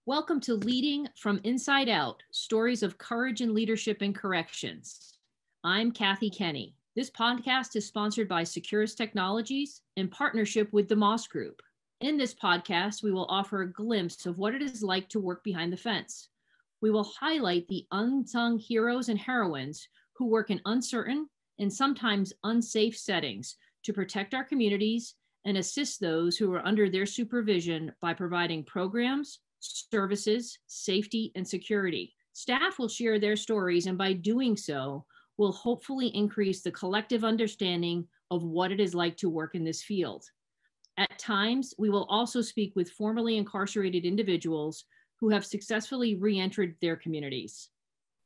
Welcome to Leading from Inside Out, Stories of Courage and Leadership in Corrections. I'm Kathy Kenny. This podcast is sponsored by Securus Technologies in partnership with the Moss Group. In this podcast, we will offer a glimpse of what it is like to work behind the fence. We will highlight the unsung heroes and heroines who work in uncertain and sometimes unsafe settings to protect our communities and assist those who are under their supervision by providing programs, services, safety, and security. Staff will share their stories, and by doing so, will hopefully increase the collective understanding of what it is like to work in this field. At times, we will also speak with formerly incarcerated individuals who have successfully re-entered their communities.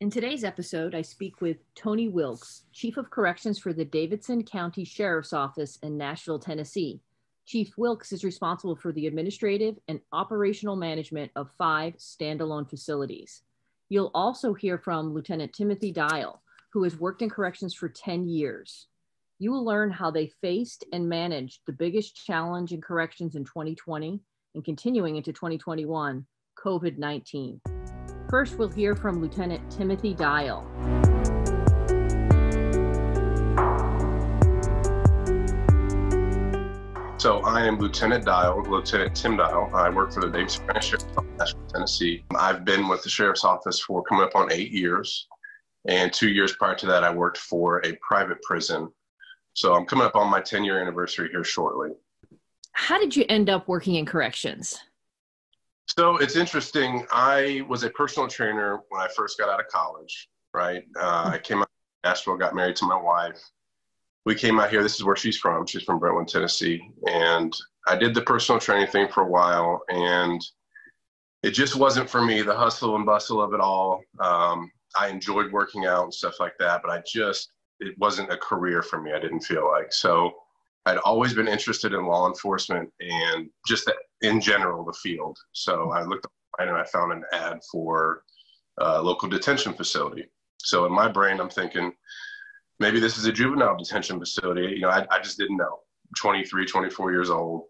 In today's episode, I speak with Tony Wilkes, Chief of Corrections for the Davison County Sheriff's Office in Nashville, Tennessee. Chief Wilkes is responsible for the administrative and operational management of 5 standalone facilities. You'll also hear from Lieutenant Timothy Dial, who has worked in corrections for 10 years. You will learn how they faced and managed the biggest challenge in corrections in 2020 and continuing into 2021, COVID-19. First, we'll hear from Lieutenant Timothy Dial. So I am Lieutenant Tim Dial. I work for the Davison County Sheriff's Office, Nashville, Tennessee. I've been with the Sheriff's Office for coming up on 8 years. And 2 years prior to that, I worked for a private prison. So I'm coming up on my 10-year anniversary here shortly. How did you end up working in corrections? So it's interesting. I was a personal trainer when I first got out of college, right? I came out to Nashville, got married to my wife. We came out here. This is where she's from. She's from Brentwood, Tennessee. And I did the personal training thing for a while, and it just wasn't for me, the hustle and bustle of it all. I enjoyed working out and stuff like that, but it wasn't a career for me, I didn't feel like. So I'd always been interested in law enforcement and just in general, the field. So I looked online and I found an ad for a local detention facility. So in my brain, I'm thinking, maybe this is a juvenile detention facility. You know, I just didn't know. 23, 24 years old.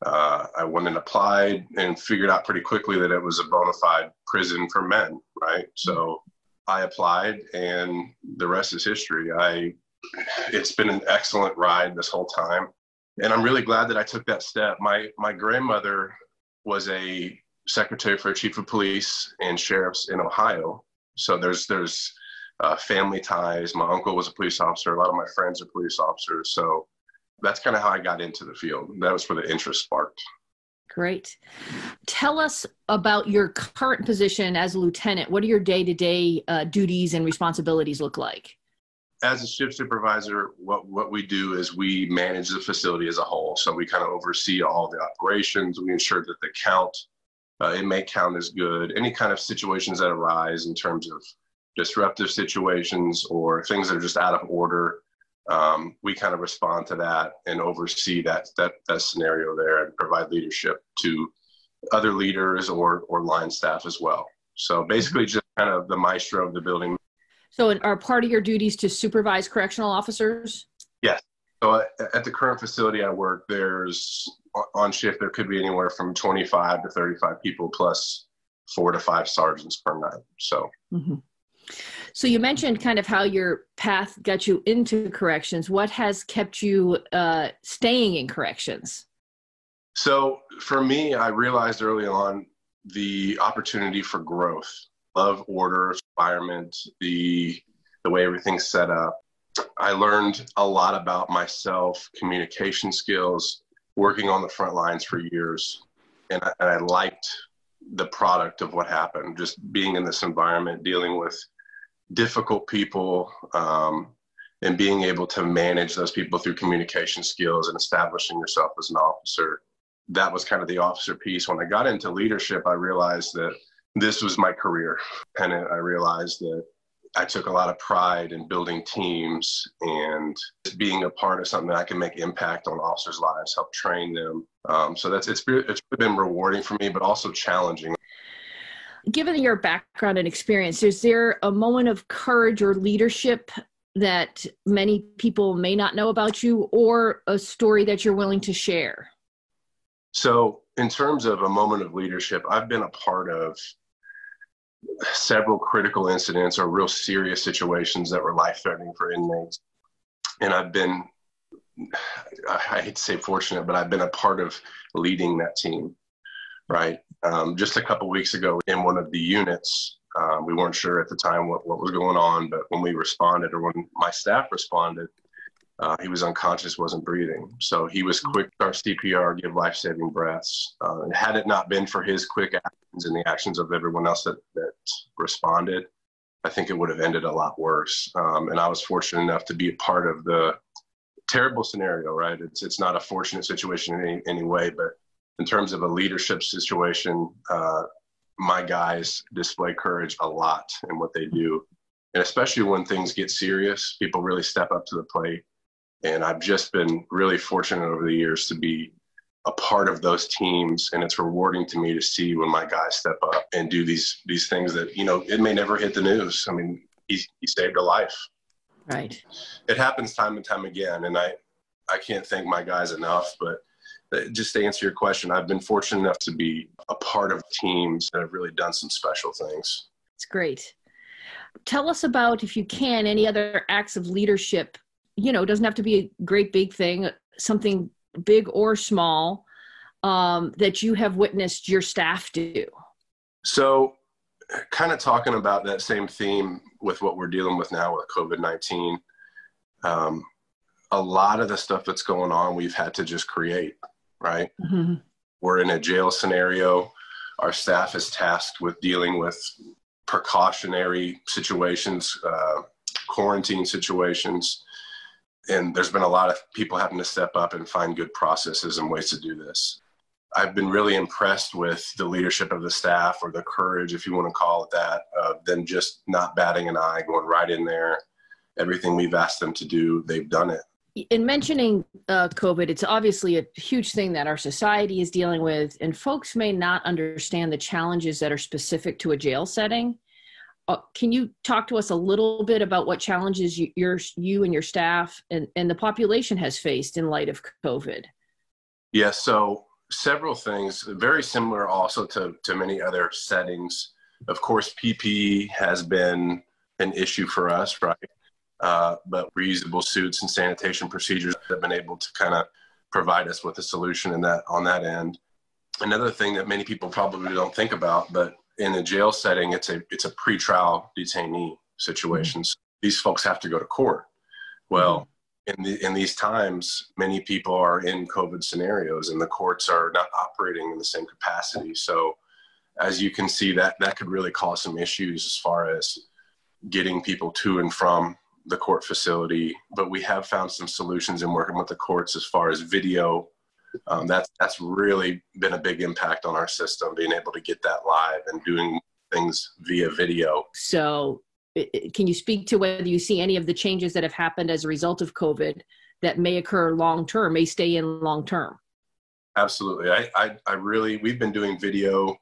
I went and applied and figured out pretty quickly that it was a bona fide prison for men, right? So I applied, and the rest is history. It's been an excellent ride this whole time, and I'm really glad that I took that step. My grandmother was a secretary for a chief of police and sheriffs in Ohio. So there's family ties. My uncle was a police officer. A lot of my friends are police officers. So that's kind of how I got into the field. That was where the interest sparked. Great. Tell us about your current position as a lieutenant. What do your day-to-day duties and responsibilities look like? As a shift supervisor, what we do is we manage the facility as a whole. So we kind of oversee all the operations. We ensure that the inmate count is good. Any kind of situations that arise in terms of disruptive situations or things that are just out of order, we kind of respond to that and oversee that scenario there and provide leadership to other leaders or line staff as well. So basically just kind of the maestro of the building. So are part of your duties to supervise correctional officers? Yes. So at the current facility I work, there's on shift, there could be anywhere from 25 to 35 people plus 4 to 5 sergeants per night. So. Mm-hmm. So you mentioned kind of how your path got you into corrections. What has kept you staying in corrections? So for me, I realized early on the opportunity for growth. Love order, environment, the way everything's set up. I learned a lot about myself, communication skills, working on the front lines for years. And I liked the product of what happened, just being in this environment, dealing with difficult people, and being able to manage those people through communication skills and establishing yourself as an officer. That was kind of the officer piece. When I got into leadership, I realized that this was my career. And I realized that I took a lot of pride in building teams and being a part of something that I can make impact on officers' lives, help train them. So it's been rewarding for me, but also challenging. Given your background and experience, is there a moment of courage or leadership that many people may not know about you, or a story that you're willing to share? So in terms of a moment of leadership, I've been a part of several critical incidents or real serious situations that were life-threatening for inmates. And I've been, I hate to say fortunate, but I've been a part of leading that team, right? Just a couple of weeks ago in one of the units, we weren't sure at the time what was going on, but when we responded, or when my staff responded, he was unconscious, wasn't breathing. So he was quick to start CPR, give life-saving breaths. Had it not been for his quick actions and the actions of everyone else that responded, I think it would have ended a lot worse. And I was fortunate enough to be a part of the terrible scenario, right? It's not a fortunate situation in any way, but in terms of a leadership situation, my guys display courage a lot in what they do. And especially when things get serious, people really step up to the plate. And I've just been really fortunate over the years to be a part of those teams. And it's rewarding to me to see when my guys step up and do these things that, you know, it may never hit the news. I mean, he saved a life. Right. It happens time and time again. And I can't thank my guys enough, but just to answer your question, I've been fortunate enough to be a part of teams that have really done some special things. It's great. Tell us about, if you can, any other acts of leadership. You know, it doesn't have to be a great big thing, something big or small, that you have witnessed your staff do. So kind of talking about that same theme with what we're dealing with now with COVID-19, a lot of the stuff that's going on, we've had to just create, right? Mm-hmm. We're in a jail scenario. Our staff is tasked with dealing with precautionary situations, quarantine situations. And there's been a lot of people having to step up and find good processes and ways to do this. I've been really impressed with the leadership of the staff, or the courage, if you want to call it that, of them just not batting an eye, going right in there. Everything we've asked them to do, they've done it. In mentioning COVID, it's obviously a huge thing that our society is dealing with, and folks may not understand the challenges that are specific to a jail setting. Can you talk to us a little bit about what challenges you and your staff and the population has faced in light of COVID? Yes, so several things, very similar also to many other settings. Of course, PPE has been an issue for us, right? But reusable suits and sanitation procedures have been able to kind of provide us with a solution on that end. Another thing that many people probably don't think about, but in a jail setting, it's a pretrial detainee situation. So these folks have to go to court. Well, in these times, many people are in COVID scenarios, and the courts are not operating in the same capacity. So as you can see, that could really cause some issues as far as getting people to and from the court facility. But we have found some solutions in working with the courts as far as video. That's really been a big impact on our system, being able to get that live and doing things via video. So can you speak to whether you see any of the changes that have happened as a result of COVID that may occur long-term, may stay in long-term? Absolutely. We've been doing video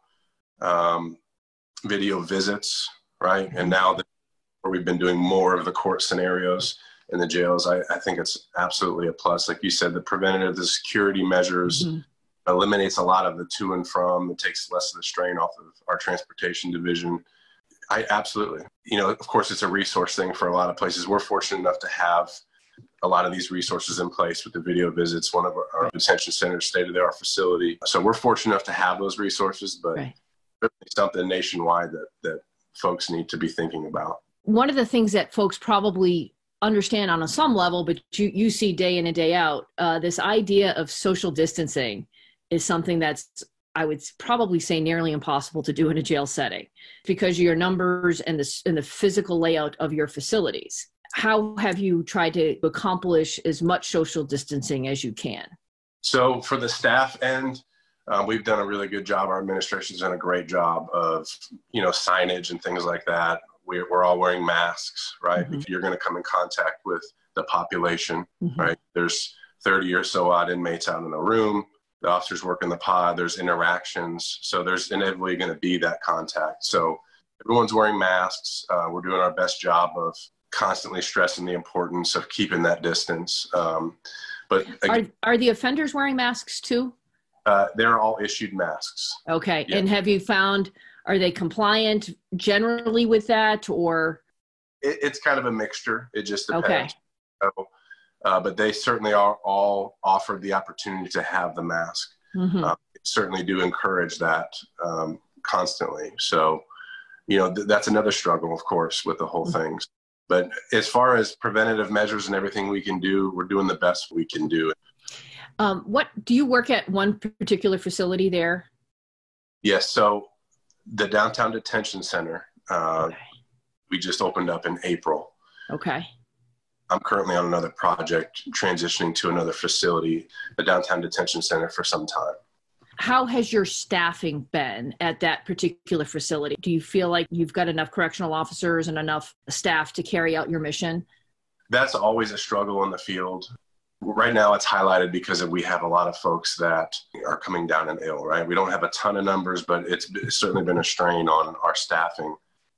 visits, right? And now we've been doing more of the court scenarios in the jails. I think it's absolutely a plus. Like you said, the preventative, the security measures eliminates a lot of the to and from. It takes less of the strain off of our transportation division. Absolutely. You know, of course, it's a resource thing for a lot of places. We're fortunate enough to have a lot of these resources in place with the video visits. One of our detention centers, state-of-the-art facility. So we're fortunate enough to have those resources, but certainly something nationwide that folks need to be thinking about. One of the things that folks probably understand on some level, but you see day in and day out, this idea of social distancing is something that's, I would probably say, nearly impossible to do in a jail setting because of your numbers and the physical layout of your facilities. How have you tried to accomplish as much social distancing as you can? So for the staff end, we've done a really good job. Our administration's done a great job of, signage and things like that. We're all wearing masks, right? If you're going to come in contact with the population, right? There's 30 or so odd inmates out in a room. The officers work in the pod. There's interactions. So there's inevitably going to be that contact. So everyone's wearing masks. We're doing our best job of constantly stressing the importance of keeping that distance. But again, are the offenders wearing masks too? They're all issued masks. Okay. Yeah. And have you found, are they compliant generally with that, or? It's kind of a mixture. It just depends. Okay. So, but they certainly are all offered the opportunity to have the mask. Mm-hmm. Certainly do encourage that constantly. So, that's another struggle, of course, with the whole thing. But as far as preventative measures and everything we can do, we're doing the best we can do. What do you work at one particular facility there? Yes. So the Downtown Detention Center, Okay. we just opened up in April. Okay. I'm currently on another project transitioning to another facility, the Downtown Detention Center, for some time. How has your staffing been at that particular facility? Do you feel like you've got enough correctional officers and enough staff to carry out your mission? That's always a struggle in the field. Right now it's highlighted because we have a lot of folks that are coming down and ill, right? We don't have a ton of numbers, but it's certainly been a strain on our staffing.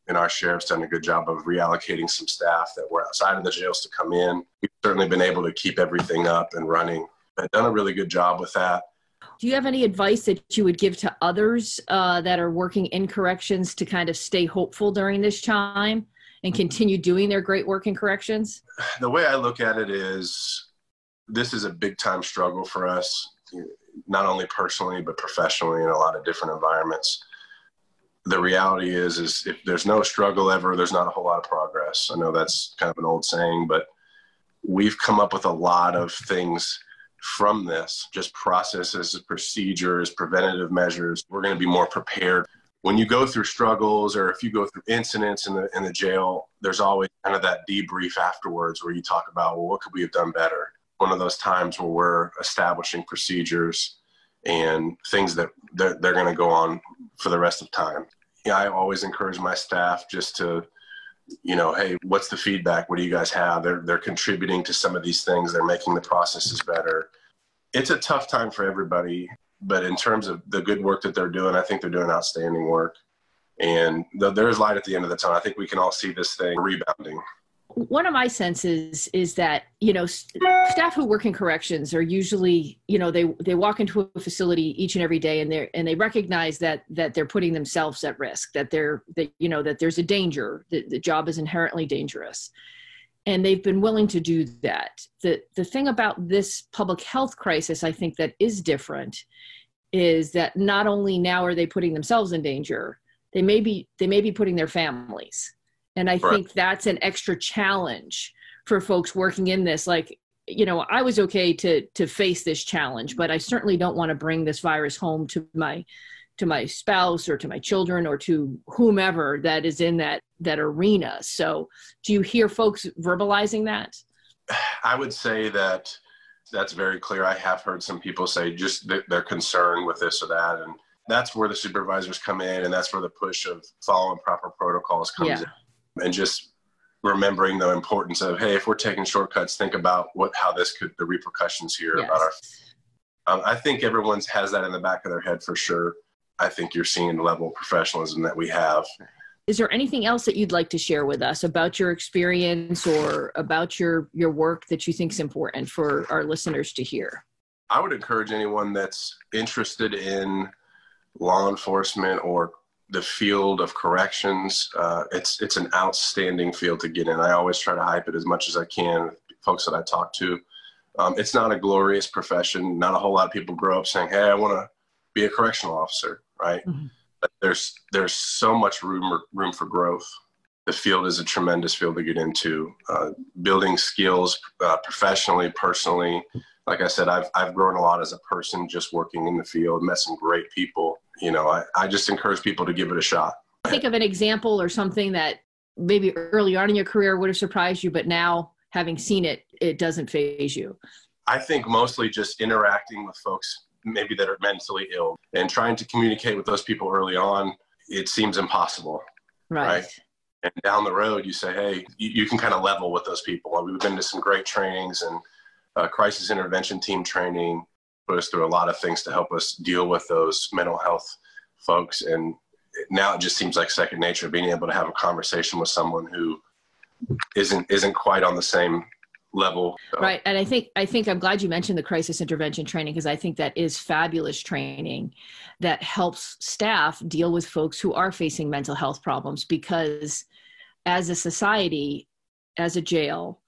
And our sheriff's done a good job of reallocating some staff that were outside of the jails to come in. We've certainly been able to keep everything up and running. I've done a really good job with that. Do you have any advice that you would give to others that are working in corrections to kind of stay hopeful during this time and continue doing their great work in corrections? The way I look at it is this is a big time struggle for us, not only personally, but professionally in a lot of different environments. The reality is if there's no struggle ever, there's not a whole lot of progress. I know that's kind of an old saying, but we've come up with a lot of things from this, just processes, procedures, preventative measures. We're going to be more prepared. When you go through struggles or if you go through incidents in the jail, there's always kind of that debrief afterwards where you talk about, well, what could we have done better? One of those times where we're establishing procedures and things that they're going to go on for the rest of time. Yeah, I always encourage my staff just to, hey, what's the feedback? What do you guys have? They're contributing to some of these things. They're making the processes better. It's a tough time for everybody, but in terms of the good work that they're doing, I think they're doing outstanding work. And there's light at the end of the tunnel. I think we can all see this thing rebounding. One of my senses is that, staff who work in corrections are usually, they walk into a facility each and every day and they recognize that they're putting themselves at risk, that there's a danger, that the job is inherently dangerous. And they've been willing to do that. The thing about this public health crisis, I think that is different, is that not only now are they putting themselves in danger, they may be putting their families. And I think that's an extra challenge for folks working in this. Like, I was okay to face this challenge, but I certainly don't want to bring this virus home to my spouse or to my children or to whomever that is in that arena. So do you hear folks verbalizing that? I would say that's very clear. I have heard some people say just they're concerned with this or that. And that's where the supervisors come in. And that's where the push of following proper protocols comes in. And just remembering the importance of, hey, if we're taking shortcuts, think about how the repercussions here about our. I think everyone has that in the back of their head for sure. I think you're seeing the level of professionalism that we have. Is there anything else that you'd like to share with us about your experience or about your work that you think is important for our listeners to hear? I would encourage anyone that's interested in law enforcement or the field of corrections. It's an outstanding field to get in. I always try to hype it as much as I can, folks that I talk to. It's not a glorious profession. Not a whole lot of people grow up saying, hey, I want to be a correctional officer, right? Mm-hmm. But there's so much room for growth. The field is a tremendous field to get into. Building skills professionally, personally. Like I said, I've grown a lot as a person just working in the field, met some great people. I just encourage people to give it a shot. Think of an example or something that maybe early on in your career would have surprised you, but now having seen it, it doesn't faze you. I think mostly just interacting with folks maybe that are mentally ill and trying to communicate with those people early on. It seems impossible. Right? And down the road, you say, hey, you can kind of level with those people. We've been to some great trainings and crisis intervention team training, put us through a lot of things to help us deal with those mental health folks. And now it just seems like second nature, being able to have a conversation with someone who isn't quite on the same level. So. Right. And I think I'm glad you mentioned the crisis intervention training, because I think that is fabulous training that helps staff deal with folks who are facing mental health problems, because as a society, as a jail,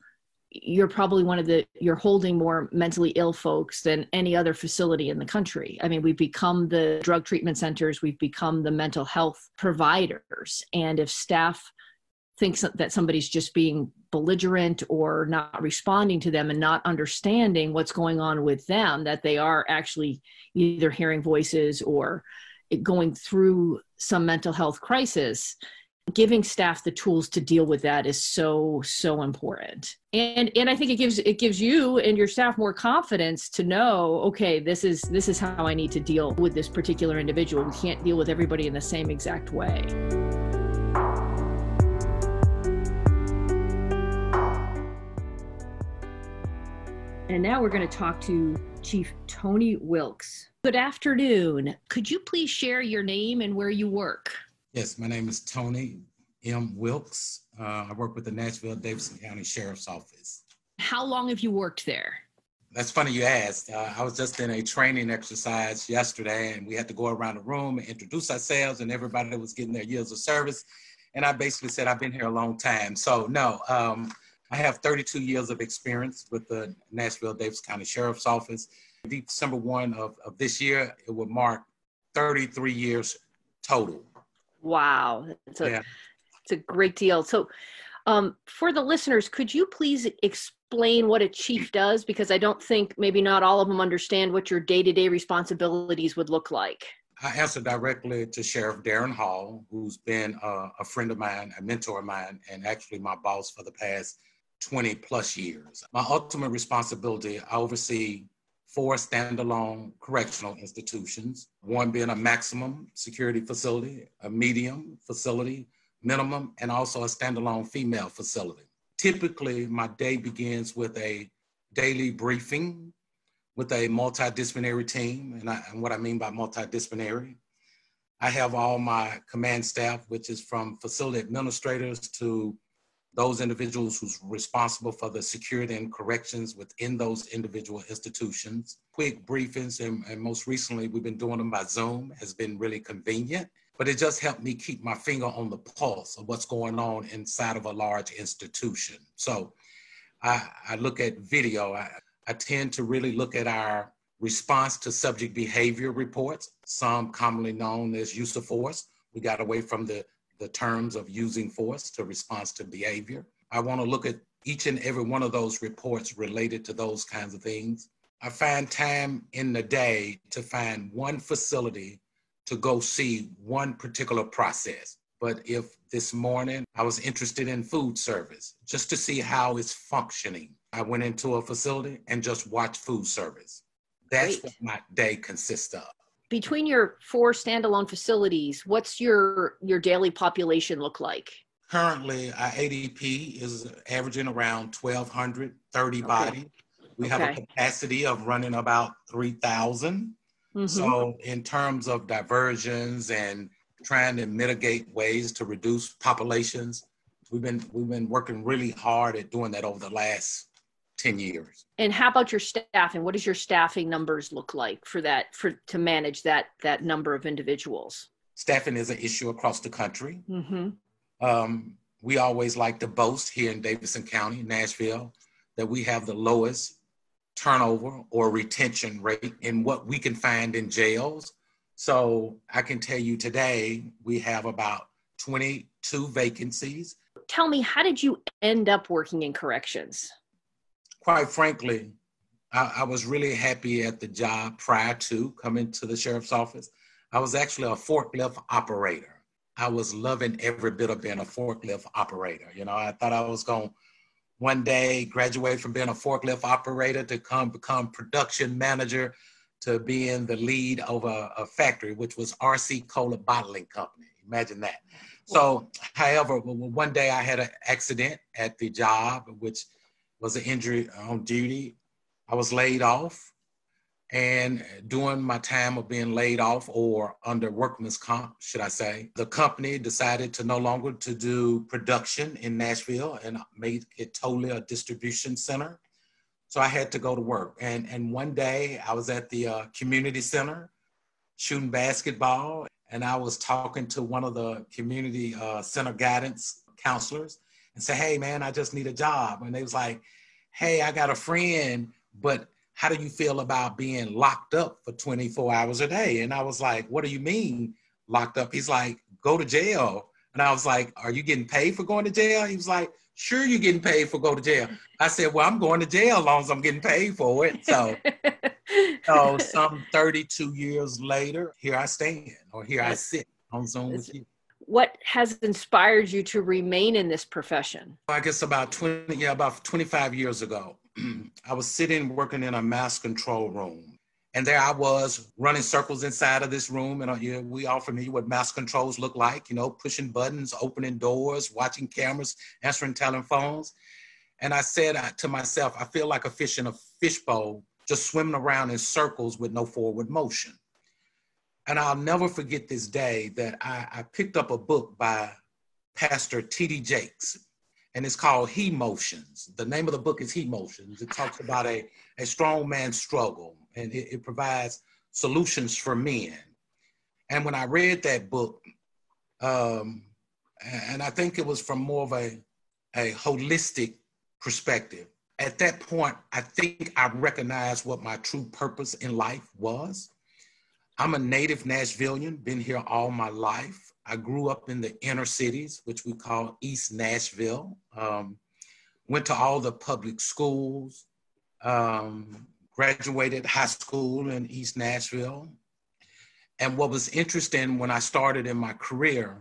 you're probably you're holding more mentally ill folks than any other facility in the country. I mean, we've become the drug treatment centers, we've become the mental health providers. And if staff thinks that somebody's just being belligerent or not responding to them and not understanding what's going on with them, that they are actually either hearing voices or going through some mental health crisis, giving staff the tools to deal with that is so, so important. And I think it gives you and your staff more confidence to know, okay, this is how I need to deal with this particular individual. We can't deal with everybody in the same exact way. And now we're going to talk to Chief Tony Wilkes. Good afternoon. Could you please share your name and where you work? Yes, my name is Tony M. Wilkes. I work with the Nashville, Davison County Sheriff's Office. How long have you worked there? That's funny you asked. I was just in a training exercise yesterday, and we had to go around the room and introduce ourselves, and everybody that was getting their years of service. And I basically said, I've been here a long time. So no, I have 32 years of experience with the Nashville, Davison County Sheriff's Office. December 1 of this year, it will mark 33 years total. Wow. It's a great deal. So for the listeners, could you please explain what a chief does? Because I don't think, maybe not all of them understand what your day-to-day responsibilities would look like. I answer directly to Sheriff Darren Hall, who's been a friend of mine, a mentor of mine, and actually my boss for the past 20 plus years. My ultimate responsibility, I oversee 4 standalone correctional institutions, one being a maximum security facility, a medium facility, minimum, and also a standalone female facility. Typically, my day begins with a daily briefing with a multidisciplinary team. And what I mean by multidisciplinary, I have all my command staff, which is from facility administrators to those individuals who's responsible for the security and corrections within those individual institutions. Quick briefings, and most recently, we've been doing them by Zoom, has been really convenient, but it just helped me keep my finger on the pulse of what's going on inside of a large institution. So I look at video. I tend to really look at our response to subject behavior reports, some commonly known as use of force. We got away from the terms of using force to response to behavior. I want to look at each and every one of those reports related to those kinds of things. I find time in the day to find one facility to go see one particular process. But if this morning I was interested in food service, just to see how it's functioning, I went into a facility and just watched food service. That's Great. What my day consists of. Between your 4 standalone facilities, what's your daily population look like? Currently, our ADP is averaging around 1,230 bodies. We have a capacity of running about 3,000. Mm-hmm. So in terms of diversions and trying to mitigate ways to reduce populations, we've been working really hard at doing that over the last 10 years. And how about your staffing? What does your staffing numbers look like to manage that number of individuals? Staffing is an issue across the country. Mm-hmm. We always like to boast here in Davison County, Nashville, that we have the lowest turnover or retention rate in what we can find in jails. So I can tell you today, we have about 22 vacancies. Tell me, how did you end up working in corrections? Quite frankly, I was really happy at the job prior to coming to the sheriff's office. I was actually a forklift operator. I was loving every bit of being a forklift operator. You know, I thought I was going to one day graduate from being a forklift operator to become production manager to being the lead of a factory, which was RC Cola Bottling Company. Imagine that. So, however, one day I had an accident at the job, which was an injury on duty. I was laid off. And during my time of being laid off or under workman's comp, should I say, the company decided to no longer to do production in Nashville and made it totally a distribution center. So I had to go to work. And one day I was at the community center shooting basketball, and I was talking to one of the community center guidance counselors and say, hey man, I just need a job. And they was like, hey, I got a friend, but how do you feel about being locked up for 24 hours a day? And I was like, what do you mean locked up? He's like, go to jail. And I was like, are you getting paid for going to jail? He was like, sure, you're getting paid for go to jail. I said, well, I'm going to jail as long as I'm getting paid for it. So, some 32 years later, here I stand, or here I sit on Zoom with you. What has inspired you to remain in this profession? I guess about 25 years ago, I was sitting working in a mass control room. And there I was running circles inside of this room. And we all familiar what mass controls look like, pushing buttons, opening doors, watching cameras, answering telephones. And I said to myself, I feel like a fish in a fishbowl, just swimming around in circles with no forward motion. And I'll never forget this day that I picked up a book by Pastor T.D. Jakes, and it's called He Motions. The name of the book is He Motions. It talks about a strong man's struggle, and it provides solutions for men. And when I read that book, and I think it was from more of a holistic perspective, at that point, I think I recognized what my true purpose in life was. I'm a native Nashvilleian, been here all my life. I grew up in the inner cities, which we call East Nashville. Went to all the public schools, graduated high school in East Nashville. And what was interesting when I started in my career,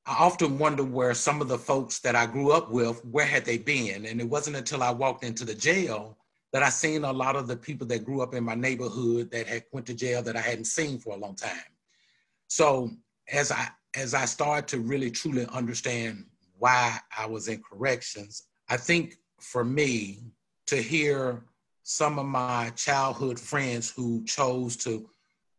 I often wonder where some of the folks that I grew up with, where had they been? And it wasn't until I walked into the jail that I seen a lot of the people that grew up in my neighborhood that had went to jail that I hadn't seen for a long time. So as I started to really truly understand why I was in corrections, I think for me to hear some of my childhood friends who chose to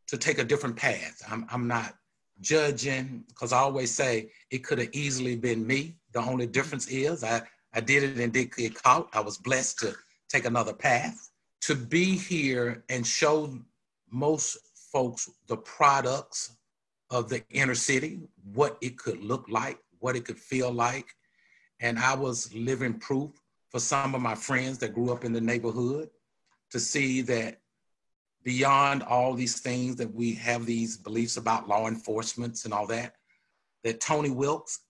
take a different path, I'm not judging, because I always say it could have easily been me. The only difference is I did it and did get caught. I was blessed to take another path. To be here and show most folks the products of the inner city, what it could look like, what it could feel like. And I was living proof for some of my friends that grew up in the neighborhood to see that beyond all these things that we have these beliefs about law enforcement and all that Tony Wilkes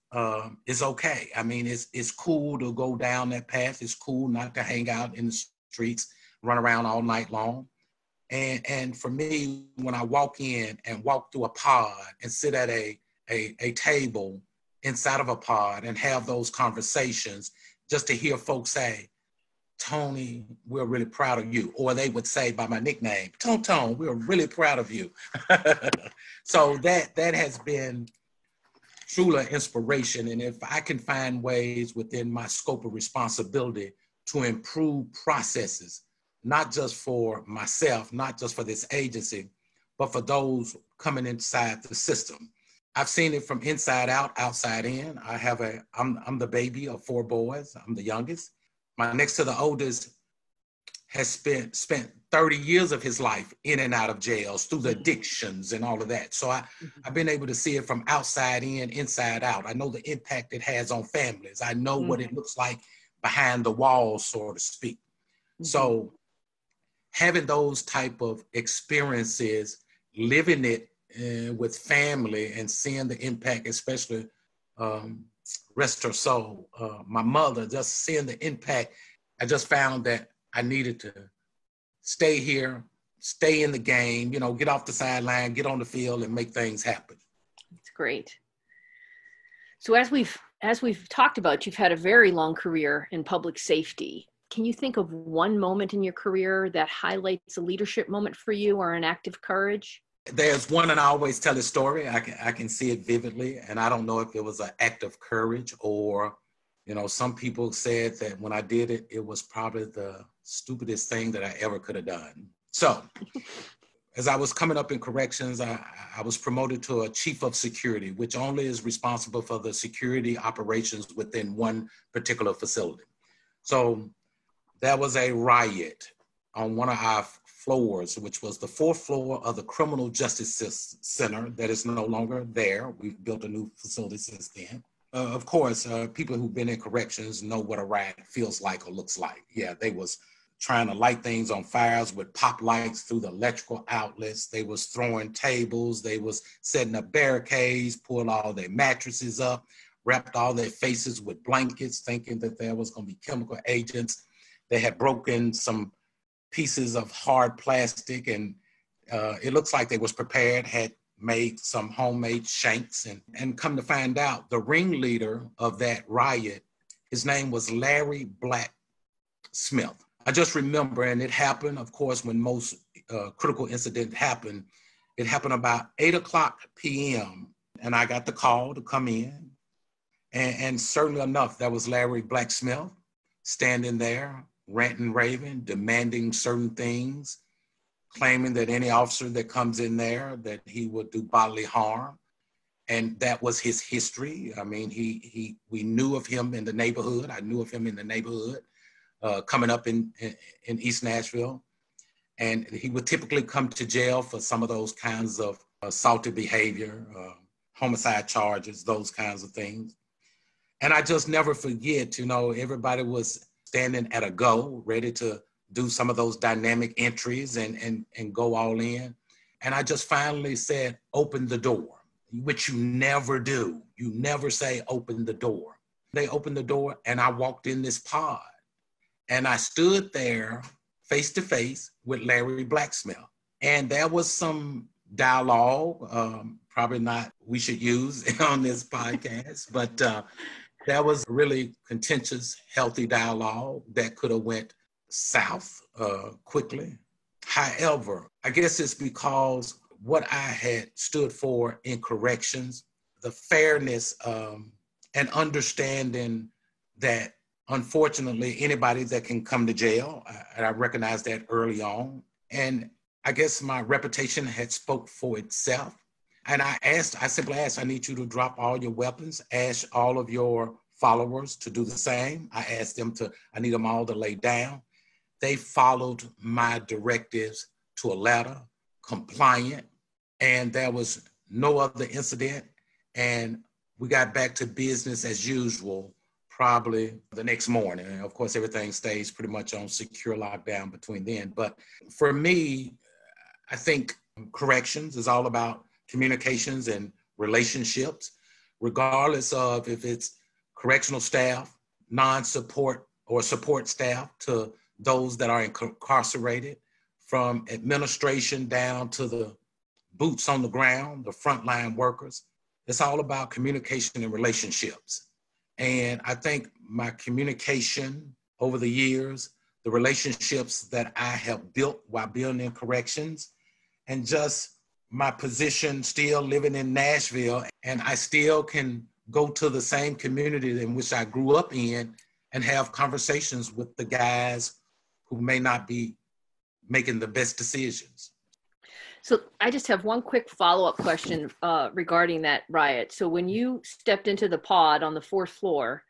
is okay. I mean, it's cool to go down that path. It's cool not to hang out in the streets, run around all night long. And for me, when I walk in and walk through a pod and sit at a table inside of a pod and have those conversations, just to hear folks say, Tony, we're really proud of you. Or they would say by my nickname, Tone, we're really proud of you. So that has been truly inspiration. And if I can find ways within my scope of responsibility to improve processes, not just for myself, not just for this agency, but for those coming inside the system. I've seen it from inside out, outside in. I'm the baby of 4 boys. I'm the youngest. My next to the oldest has spent 30 years of his life in and out of jails through the addictions and all of that. So I've been able to see it from outside in, inside out. I know the impact it has on families. I know what it looks like behind the walls, so to speak. So having those type of experiences, living it with family and seeing the impact, especially rest her soul, my mother, just seeing the impact, I just found that I needed to stay here, stay in the game, get off the sideline, get on the field and make things happen. That's great. So as we've talked about, you've had a very long career in public safety. Can you think of one moment in your career that highlights a leadership moment for you or an act of courage? There's one, and I always tell a story. I can see it vividly, and I don't know if it was an act of courage or, some people said that when I did it, it was probably the stupidest thing that I ever could have done. So as I was coming up in corrections, I was promoted to a chief of security, which only is responsible for the security operations within one particular facility. So there was a riot on one of our floors, which was the fourth floor of the Criminal Justice Center that is no longer there. We've built a new facility since then. Of course, people who've been in corrections know what a riot feels like or looks like. Yeah, they was trying to light things on fires with pop lights through the electrical outlets. They was throwing tables. They was setting up barricades, pulled all their mattresses up, wrapped all their faces with blankets, thinking that there was going to be chemical agents. They had broken some pieces of hard plastic, and it looks like they was prepared, had made some homemade shanks, and come to find out, the ringleader of that riot, his name was Larry Black Smith. I just remember, and it happened, of course, when most critical incidents happen, it happened about 8:00 p.m. and I got the call to come in. And certainly enough, that was Larry Black Smith standing there, ranting, raving, demanding certain things, claiming that any officer that comes in there, that he would do bodily harm. And that was his history. I mean, we knew of him in the neighborhood. I knew of him in the neighborhood. Coming up in East Nashville. And he would typically come to jail for some of those kinds of assaultive behavior, homicide charges, those kinds of things. And I just never forget, everybody was standing at a go, ready to do some of those dynamic entries and go all in. And I just finally said, open the door, which you never do. You never say, open the door. They opened the door and I walked in this pod. And I stood there face to face with Larry Blacksmith. And there was some dialogue, probably not we should use on this podcast, but that was really contentious, healthy dialogue that could have went south quickly. However, I guess it's because what I had stood for in corrections, the fairness and understanding that unfortunately, anybody that can come to jail, and I recognized that early on. And I guess my reputation had spoke for itself. And I simply asked, I need you to drop all your weapons, ask all of your followers to do the same. I asked them I need them all to lay down. They followed my directives to a letter, compliant, and there was no other incident. And we got back to business as usual probably the next morning. And of course, everything stays pretty much on secure lockdown between then. But for me, I think corrections is all about communications and relationships, regardless of if it's correctional staff, non-support or support staff to those that are incarcerated, from administration down to the boots on the ground, the frontline workers. It's all about communication and relationships. And I think my communication over the years, the relationships that I have built while being in corrections, and just my position still living in Nashville, and I still can go to the same community in which I grew up in and have conversations with the guys who may not be making the best decisions. So I just have one quick follow-up question regarding that riot. So when you stepped into the pod on the fourth floor,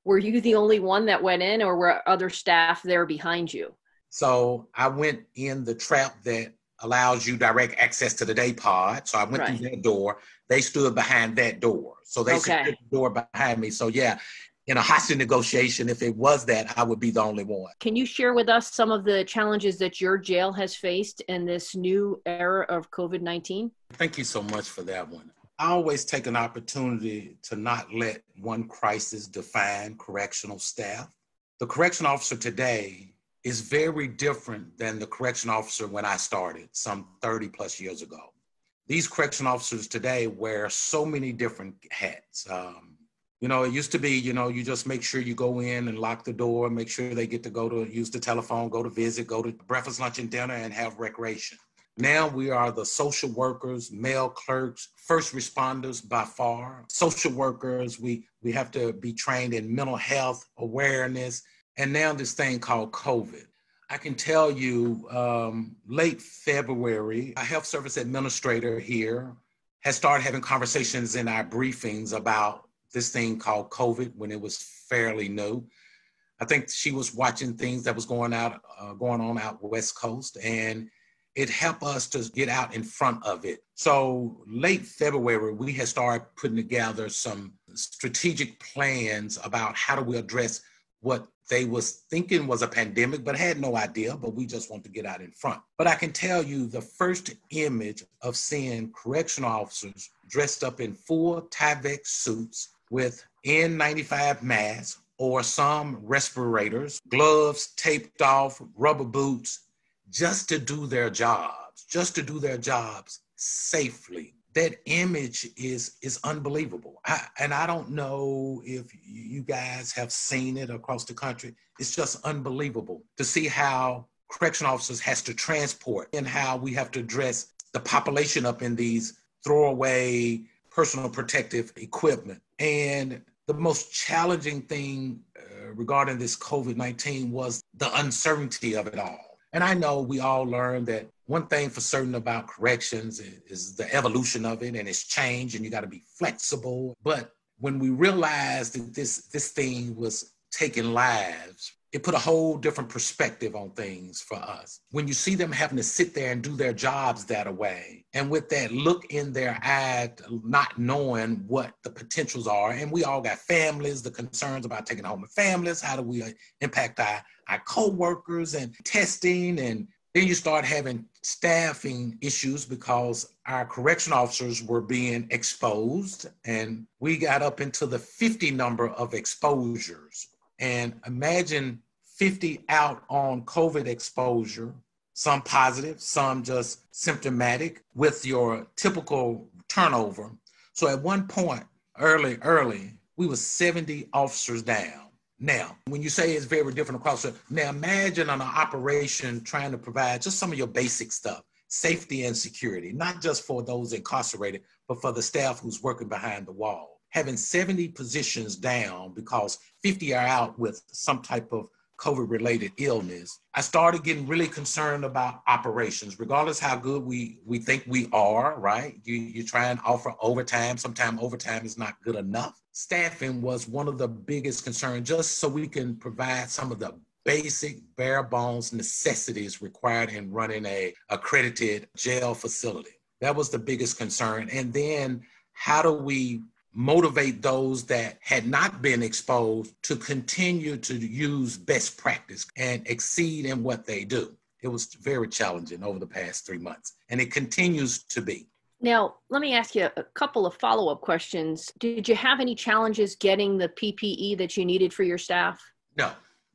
were you the only one that went in, or were other staff there behind you? So I went in the trap that allows you direct access to the day pod. So I went through that door. They stood behind that door. So they secured the door behind me. So yeah, in a hostage negotiation, if it was that, I would be the only one. Can you share with us some of the challenges that your jail has faced in this new era of COVID-19? Thank you so much for that one. I always take an opportunity to not let one crisis define correctional staff. The correctional officer today is very different than the correction officer when I started some 30 plus years ago. These correction officers today wear so many different hats. It used to be, you just make sure you go in and lock the door, make sure they get to go to use the telephone, go to visit, go to breakfast, lunch, and dinner, and have recreation. Now we are the social workers, mail clerks, first responders by far. Social workers, we have to be trained in mental health awareness, and now this thing called COVID. I can tell you, late February, a health service administrator here has started having conversations in our briefings about this thing called COVID when it was fairly new. I think she was watching things that was going on out West Coast, and it helped us to get out in front of it. So late February, we had started putting together some strategic plans about how do we address what they was thinking was a pandemic, but had no idea, but we just want to get out in front. But I can tell you the first image of seeing correctional officers dressed up in full Tyvek suits with N95 masks or some respirators, gloves taped off, rubber boots, just to do their jobs safely. That image is unbelievable. I don't know if you guys have seen it across the country. It's just unbelievable to see how correctional officers has to transport and how we have to address the population up in these throwaway personal protective equipment. And the most challenging thing regarding this COVID-19 was the uncertainty of it all. And I know we all learned that one thing for certain about corrections is the evolution of it, and it's change, and you got to be flexible. But when we realized that this thing was taking lives, it put a whole different perspective on things for us. When you see them having to sit there and do their jobs that way, and with that look in their eye, not knowing what the potentials are, and we all got families, the concerns about taking home with families, how do we impact our co-workers and testing, and then you start having staffing issues because our correction officers were being exposed, and we got up into the 50 number of exposures. And imagine 50 out on COVID exposure, some positive, some just symptomatic with your typical turnover. So at one point, early, we were 70 officers down. Now, when you say it's very different across, now imagine an operation trying to provide just some of your basic stuff, safety and security, not just for those incarcerated, but for the staff who's working behind the wall. Having 70 positions down because 50 are out with some type of COVID-related illness, I started getting really concerned about operations, regardless how good we think we are, right? You try and offer overtime. Sometimes overtime is not good enough. Staffing was one of the biggest concerns, just so we can provide some of the basic bare bones necessities required in running a accredited jail facility. That was the biggest concern. And then how do we motivate those that had not been exposed to continue to use best practice and exceed in what they do? It was very challenging over the past 3 months, and it continues to be. Now, let me ask you a couple of follow-up questions. Did you have any challenges getting the PPE that you needed for your staff? No,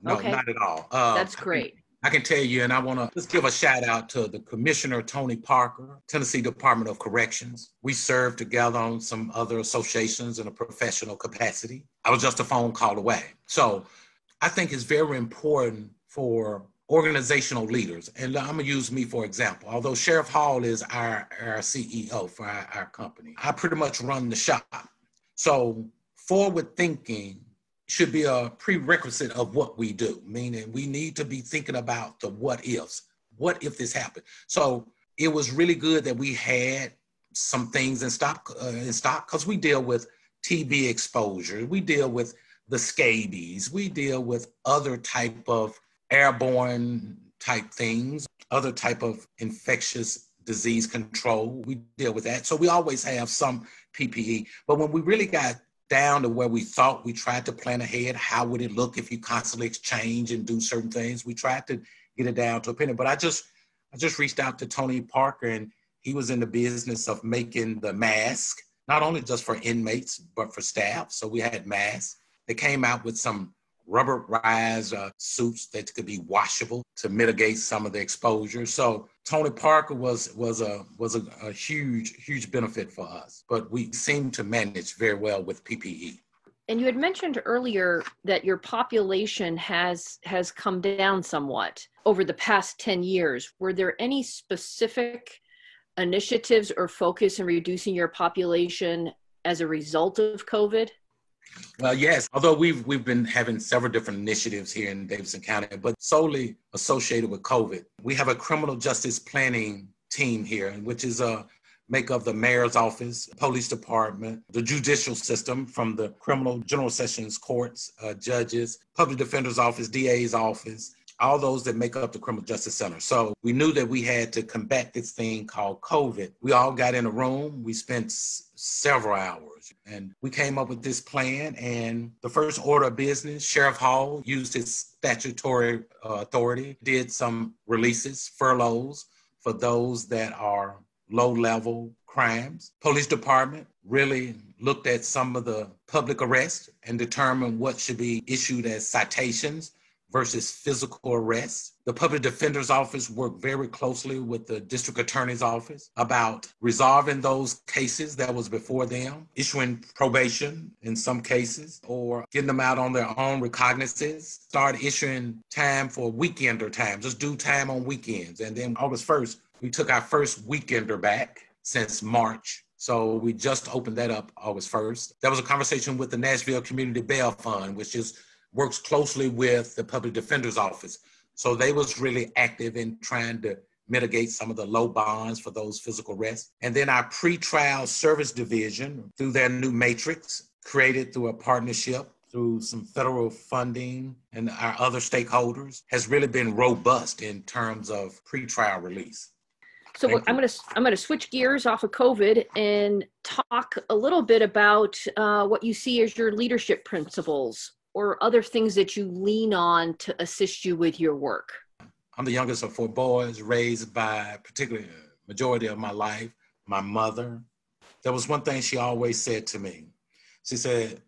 okay. Not at all. That's great. I can tell you, and I want to just give a shout out to the Commissioner, Tony Parker, Tennessee Department of Corrections. We served together on some other associations in a professional capacity. I was just a phone call away. So I think it's very important for organizational leaders, and I'm going to use me for example. Although Sheriff Hall is our CEO for our company, I pretty much run the shop. So forward thinking should be a prerequisite of what we do, meaning we need to be thinking about the what ifs. What if this happened? So it was really good that we had some things in stock because we deal with TB exposure, we deal with the scabies, we deal with other type of airborne type things, other type of infectious disease control. We deal with that. So we always have some PPE. But when we really got down to where we thought, we tried to plan ahead, how would it look if you constantly exchange and do certain things? We tried to get it down to a penny. But I just reached out to Tony Parker, and he was in the business of making the mask, not only just for inmates, but for staff. So we had masks. They came out with some rubberized suits that could be washable to mitigate some of the exposure. So Tony Parker was a huge benefit for us, but we seem to manage very well with PPE. And you had mentioned earlier that your population has come down somewhat over the past 10 years. Were there any specific initiatives or focus in reducing your population as a result of COVID? Well, yes, although we've been having several different initiatives here in Davison County, but solely associated with COVID. We have a criminal justice planning team here, which is a make of the mayor's office, police department, the judicial system from the criminal general sessions courts, judges, public defender's office, DA's office, all those that make up the criminal justice center. So we knew that we had to combat this thing called COVID. We all got in a room. We spent several hours and we came up with this plan. And the first order of business, Sheriff Hall used his statutory authority, did some releases, furloughs for those that are low-level crimes. Police department really looked at some of the public arrests and determined what should be issued as citations versus physical arrests. The public defender's office worked very closely with the district attorney's office about resolving those cases that was before them, issuing probation in some cases, or getting them out on their own recognizances, start issuing time for weekender time, just do time on weekends. And then August 1st, we took our first weekender back since March. So we just opened that up August 1st. That was a conversation with the Nashville Community Bail Fund, which works closely with the public defender's office. So they was really active in trying to mitigate some of the low bonds for those physical arrests. And then our pretrial service division, through their new matrix, created through a partnership, through some federal funding and our other stakeholders, has really been robust in terms of pretrial release. So I'm going to switch gears off of COVID and talk a little bit about what you see as your leadership principles or other things that you lean on to assist you with your work. I'm the youngest of 4 boys, raised by, particularly majority of my life, my mother. There was one thing she always said to me. She said,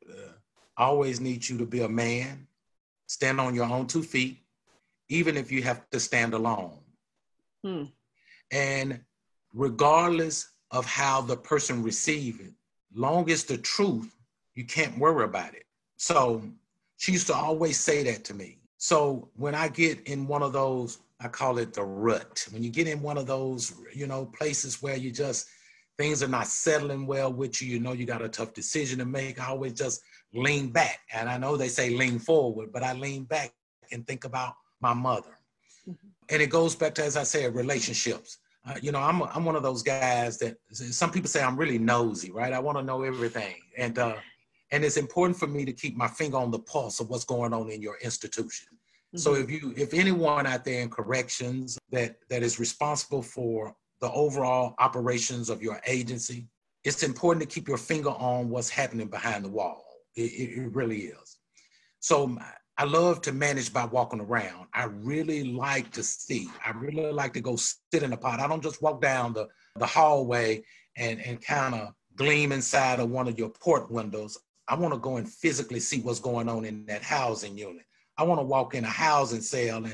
I always need you to be a man, stand on your own 2 feet, even if you have to stand alone. And regardless of how the person receives it, long as the truth, you can't worry about it. So she used to always say that to me. So when I get in one of those, I call it the rut, when you get in one of those, places where things are not settling well with you, you got a tough decision to make, I always just lean back. And I know they say lean forward, but I lean back and think about my mother. And it goes back to, as I said, relationships. I'm one of those guys that some people say I'm really nosy, right? I want to know everything. And it's important for me to keep my finger on the pulse of what's going on in your institution. So if anyone out there in corrections that is responsible for the overall operations of your agency, it's important to keep your finger on what's happening behind the wall. It really is. So I love to manage by walking around. I really like to see. I really like to go sit in the pot. I don't just walk down the hallway and kind of gleam inside of one of your port windows. I want to go and physically see what's going on in that housing unit. I want to walk in a housing cell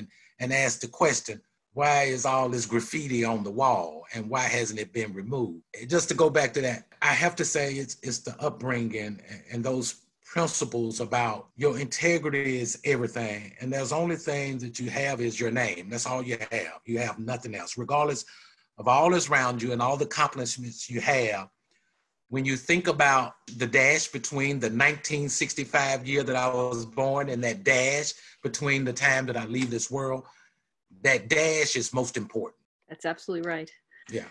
and ask the question, why is all this graffiti on the wall and why hasn't it been removed? Just to go back to that, I have to say it's the upbringing and those principles about your integrity is everything. And there's only thing that you have is your name. That's all you have. You have nothing else. Regardless of all that's around you and all the accomplishments you have, when you think about the dash between the 1965 year that I was born and that dash between the time that I leave this world, that dash is most important. That's absolutely right. Yeah.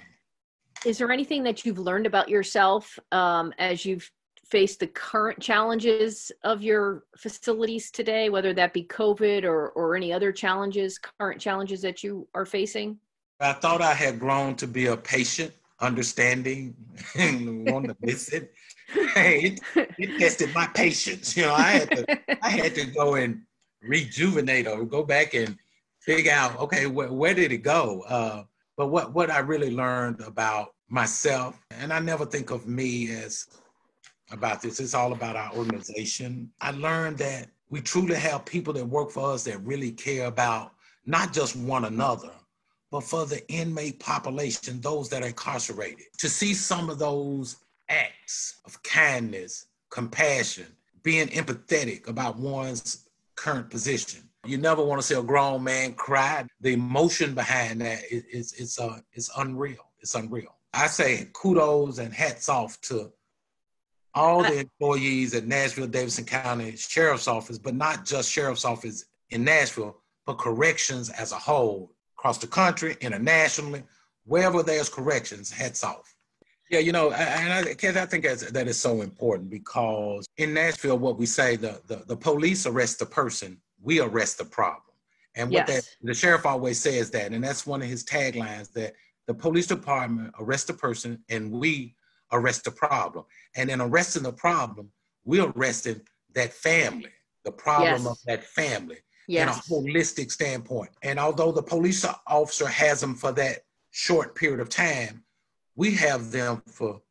Is there anything that you've learned about yourself as you've faced the current challenges of your facilities today, whether that be COVID or any other current challenges that you are facing? I thought I had grown to be a patient, understanding, and want to listen. Hey, it tested my patience. I had to go and rejuvenate or go back and figure out, okay, where did it go? But what I really learned about myself, and I never think of me as about this, it's all about our organization. I learned that we truly have people that work for us that really care about not just one another, but for the inmate population, those that are incarcerated. To see some of those acts of kindness, compassion, being empathetic about one's current position. You never want to see a grown man cry. The emotion behind that is unreal. It's unreal. I say kudos and hats off to all the employees at Nashville, Davison County Sheriff's Office, but not just Sheriff's Office in Nashville, but corrections as a whole, across the country, internationally, wherever there's corrections, hats off. Yeah, you know, I think that is so important, because in Nashville, what we say, the police arrest the person, we arrest the problem. And what the sheriff always says that, and that's one of his taglines, that the police department arrests the person and we arrest the problem. And in arresting the problem, we're arresting that family, the problem of that family in a holistic standpoint. And although the police officer has them for that short period of time, we have them for,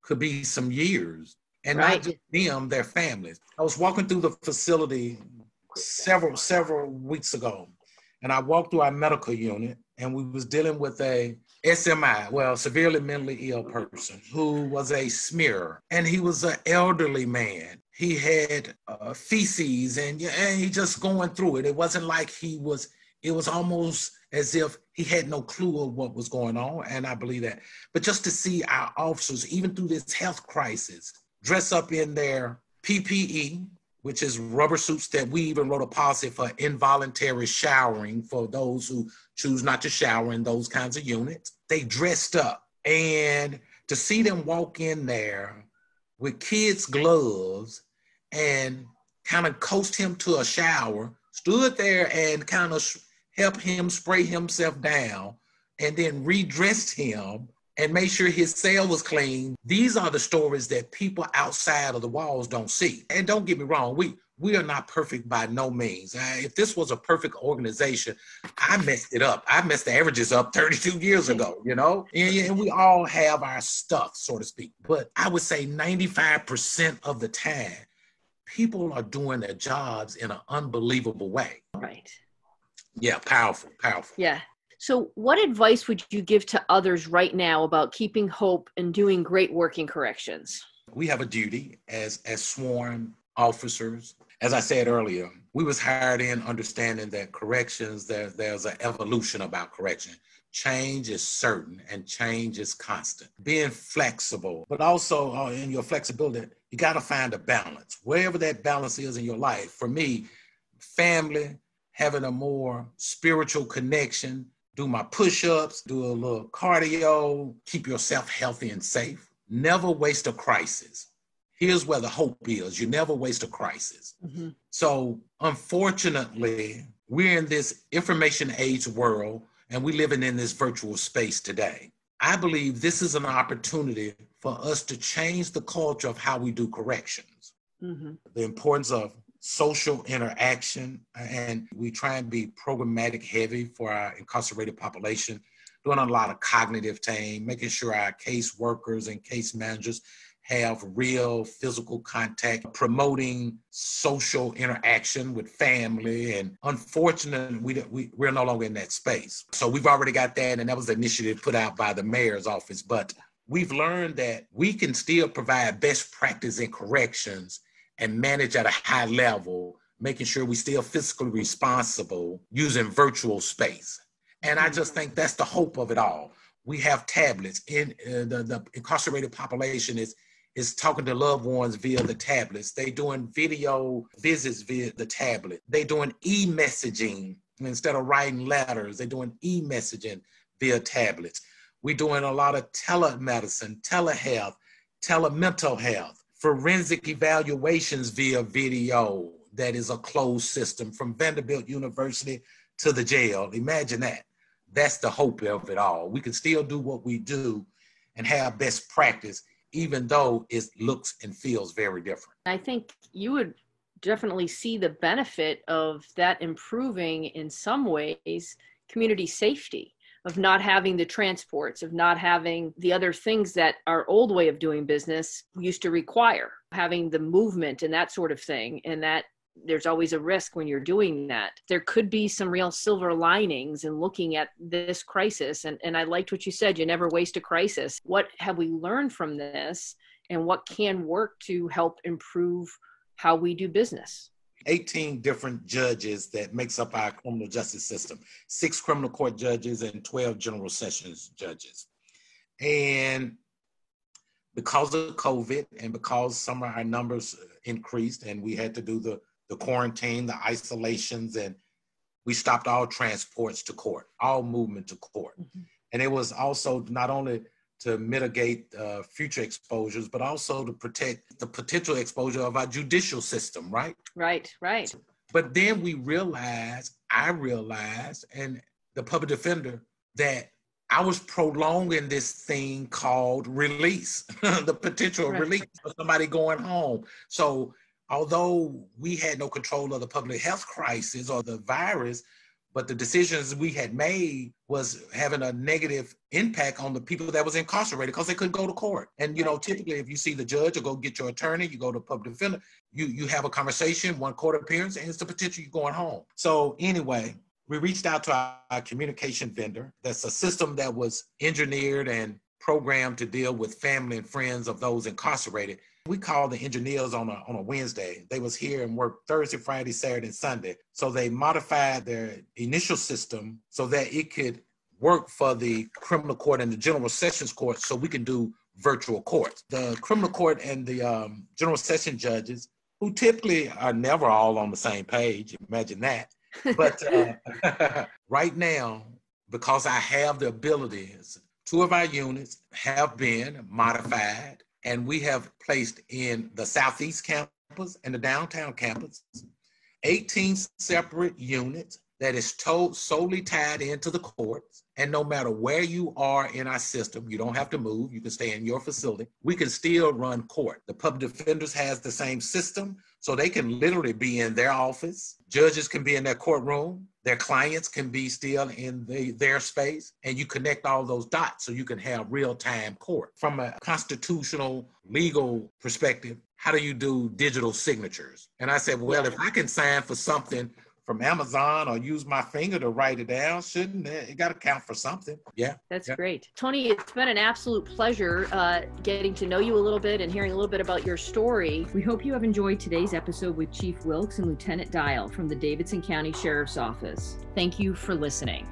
could be some years, and not just them, their families. I was walking through the facility several weeks ago, and I walked through our medical unit, and we was dealing with a SMI, well, severely mentally ill person who was a smearer, and he was an elderly man. He had feces, and he just going through it. It wasn't like it was almost as if he had no clue of what was going on, and I believe that. But just to see our officers, even through this health crisis, dress up in their PPE, which is rubber suits that we even wrote a policy for involuntary showering for those who choose not to shower in those kinds of units. They dressed up, and to see them walk in there with kids' gloves and kind of coast him to a shower, stood there and kind of help him spray himself down, and then redressed him and made sure his cell was clean. These are the stories that people outside of the walls don't see. And don't get me wrong, we are not perfect by no means. If this was a perfect organization, I messed it up. I messed the averages up 32 years ago, you know? And we all have our stuff, so to speak. But I would say 95% of the time, people are doing their jobs in an unbelievable way. Right. Yeah, powerful. Yeah. So what advice would you give to others right now about keeping hope and doing great work in corrections? We have a duty as sworn officers. As I said earlier, we was hired in understanding that corrections, there's an evolution about correction. Change is certain and change is constant. Being flexible, but also in your flexibility, you got to find a balance. Wherever that balance is in your life. For me, family, having a more spiritual connection, do my push-ups, do a little cardio, keep yourself healthy and safe. Never waste a crisis. Here's where the hope is. You never waste a crisis. Mm-hmm. So unfortunately, we're in this information age world, and we're living in this virtual space today. I believe this is an opportunity for us to change the culture of how we do corrections. Mm-hmm. The importance of social interaction, and we try and be programmatic heavy for our incarcerated population, doing a lot of cognitive training, making sure our case workers and case managers have real physical contact, promoting social interaction with family. And unfortunately, we're no longer in that space. So we've already got that, and that was the initiative put out by the mayor's office. But we've learned that we can still provide best practice in corrections and manage at a high level, making sure we still fiscally responsible using virtual space. And I just think that's the hope of it all. We have tablets. The incarcerated population is talking to loved ones via the tablets. They doing video visits via the tablet. They doing e-messaging instead of writing letters. They doing e-messaging via tablets. We're doing a lot of telemedicine, telehealth, telemental health, forensic evaluations via video. That is a closed system from Vanderbilt University to the jail. Imagine that. That's the hope of it all. We can still do what we do and have best practice, even though it looks and feels very different. I think you would definitely see the benefit of that improving in some ways community safety, of not having the transports, of not having the other things that our old way of doing business used to require, having the movement and that sort of thing. And that there's always a risk when you're doing that. There could be some real silver linings in looking at this crisis. And I liked what you said, you never waste a crisis. What have we learned from this, and what can work to help improve how we do business? 18 different judges that makes up our criminal justice system, 6 criminal court judges and 12 general sessions judges. And because of COVID and because some of our numbers increased and we had to do the quarantine, the isolations, and we stopped all transports to court, all movement to court. Mm-hmm. And it was also not only to mitigate future exposures, but also to protect the potential exposure of our judicial system, right? Right. But then I realized, and the public defender, that I was prolonging this thing called release, the potential release of somebody going home. So although we had no control of the public health crisis or the virus, but the decisions we had made was having a negative impact on the people that was incarcerated because they couldn't go to court. And, typically if you see the judge or go get your attorney, you go to public defender, you have a conversation, one court appearance, and it's the potential you're going home. So anyway, we reached out to our communication vendor. That's a system that was engineered and programmed to deal with family and friends of those incarcerated. We called the engineers on a Wednesday. They was here and worked Thursday, Friday, Saturday, and Sunday. So they modified their initial system so that it could work for the criminal court and the general sessions court so we can do virtual courts. The criminal court and the general session judges, who typically are never all on the same page, imagine that. But right now, because I have the abilities, 2 of our units have been modified, and we have placed in the Southeast campus and the downtown campus 18 separate units that is solely tied into the courts. And no matter where you are in our system, you don't have to move. You can stay in your facility. We can still run court. The public defenders has the same system, so they can literally be in their office. Judges can be in their courtroom. Their clients can be still in their space, and you connect all those dots so you can have real-time court. From a constitutional, legal perspective, how do you do digital signatures? And I said, well, if I can sign for something from Amazon or use my finger to write it down, shouldn't it? It got to count for something. Yeah. That's great. Tony, it's been an absolute pleasure getting to know you a little bit and hearing a little bit about your story. We hope you have enjoyed today's episode with Chief Wilkes and Lieutenant Dial from the Davison County Sheriff's Office. Thank you for listening.